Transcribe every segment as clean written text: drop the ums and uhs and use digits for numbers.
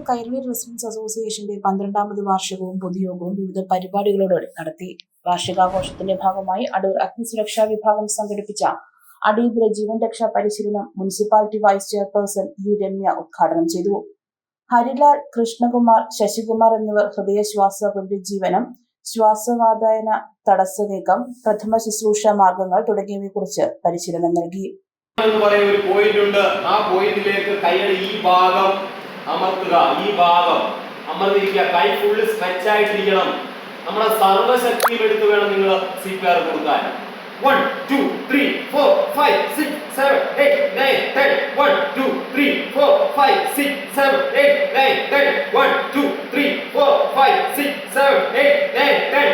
Kairali residence അസോസിയേഷന്റെ 12ാമത് വാർഷികവും പൊതുയോഗവും വിവിധ പരിപാടികളോടെ നടത്തി. വാർഷികാഘോഷത്തിന്റെ ഭാഗമായി അടൂർ അഗ്നിസുരക്ഷാ വിഭാഗം സംഘടിപ്പിച്ച അടിയന്തര ജീവൻ രക്ഷാ പരിശീലനം municipality vice chairperson U Ramya ഉദ്ഘാടനം ചെയ്തു. ഹരിലാൽ, കൃഷ്ണകുമാർ, ശശികുമാർ എന്നിവർ ഹൃദയശ്വാസ പുനരുജ്ജീവനം, ശ്വാസവാതായന തടസ്സ നീക്കം, പ്രഥമ ശുശ്രൂഷ മാർഗങ്ങൾ തുടങ്ങിയവയെക്കുറിച്ച് പരിശീലനം നൽകി. ഒരു പോയിന്റ് ഉണ്ട്. ആ പോയിന്റിലേക്ക് കൈയുടെ ഈ ഭാഗം അമർത്തുക. ഈ ഭാഗം അമർന്നിരിക്കുക. കൈ ഫുള്ള് സ്ട്രെച്ച് ആയിട്ടിരിക്കണം. നമ്മുടെ സർവശക്തിയും എടുത്ത് വേണം നിങ്ങൾ CPR കൊടുക്കാൻ. 1 2 3 4 5 6 7 8 9 10 1 2 3 4 5 6 7 8 9 10 1 2 3 4 5 6 7 8 9 10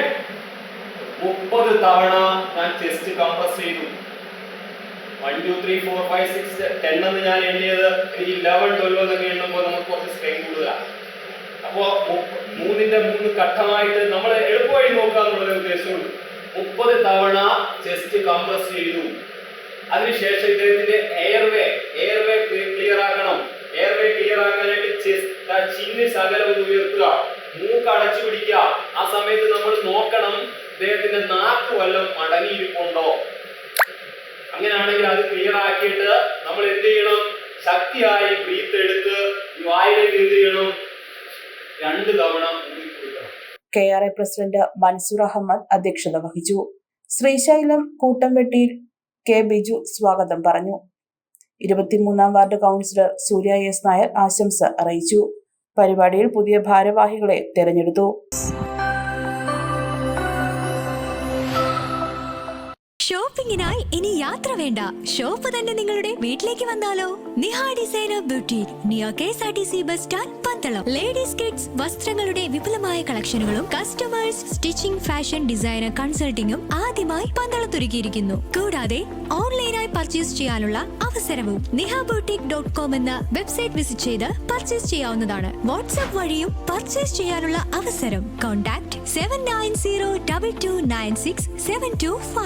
30 തവണ ഞാൻ ചെസ്റ്റ് കംപ്രസ് ചെയ്തു. 1 2 3 4 5 6 10 എന്ന് ഞാൻ എണ്ണിയത് എനിക്ക് 11 12 എന്നൊക്കെ എണ്ണുമ്പോൾ നമുക്ക് കുറച്ച് സ്ട്രെയിൻ കൂടുതലാണ്. അപ്പോൾ 3ന്റെ 3 ഘട്ടമായിട്ട് നമ്മൾ എളുപ്പമായി നോക്കുക എന്നുള്ള ഉദ്ദേശമുണ്ട്. 30 തവണ ചെസ്റ്റ് കംപ്രസ് ചെയ്തു. അതിനുശേഷം ഇദ്ദേഹത്തിന്റെ എയർവേ ക്ലിയർ ആക്കണം. എയർവേ ക്ലിയർ ആക്കാനായിട്ട് ചിന്ന് ശകലം ഒന്ന് ഉയർത്തുക. മൂക്ക് അടച്ചു പിടിക്കുക. ആ സമയത്ത് നമ്മൾ നോക്കണം ഇദ്ദേഹത്തിന്റെ നാക്ക് വല്ലതും അടങ്ങിയിരിപ്പുണ്ടോ. അങ്ങനെയാണെങ്കിൽ അത് ക്ലിയർ ആക്കിയിട്ട് നമ്മൾ എന്ത് ചെയ്യണം? ശക്തിയായി ബ്രീത്ത് എടുത്ത് വായിലേക്ക് എന്ത് ചെയ്യണം? 2 തവണ KRA പ്രസിഡന്റ് മൻസൂർ അഹമ്മദ് അധ്യക്ഷത വഹിച്ചു. ശ്രീശൈലം കൂട്ടംവെട്ടിയിൽ K ബിജു സ്വാഗതം പറഞ്ഞു. 23ാം വാർഡ് കൗൺസിലർ സൂര്യ S നായർ ആശംസ അറിയിച്ചു. പരിപാടിയിൽ പുതിയ ഭാരവാഹികളെ തെരഞ്ഞെടുത്തു. ഷോപ്പിംഗിനായി ഇനി യാത്ര വേണ്ട, ഷോപ്പ് തന്നെ നിങ്ങളുടെ വീട്ടിലേക്ക് വന്നാലോ? Niha designer boutique near KSRTC bus stand, Pandalam. Ladies kids വസ്ത്രങ്ങളുടെ വിപുലമായ കളക്ഷനുകളും കസ്റ്റമേഴ്സ് സ്റ്റിച്ചിങ്, ഫാഷൻ ഡിസൈനർ കൺസൾട്ടിംഗും ആദ്യമായി പന്തളത്തൊരുക്കിയിരിക്കുന്നു. കൂടാതെ ഓൺലൈനായി പർച്ചേസ് ചെയ്യാനുള്ള അവസരവും. nihaboutique.com എന്ന വെബ്സൈറ്റ് വിസിറ്റ് ചെയ്ത് പർച്ചേസ് ചെയ്യാവുന്നതാണ്. വാട്സ്ആപ്പ് വഴിയും പർച്ചേസ് ചെയ്യാനുള്ള അവസരം. കോൺടാക്ട് 7902296725.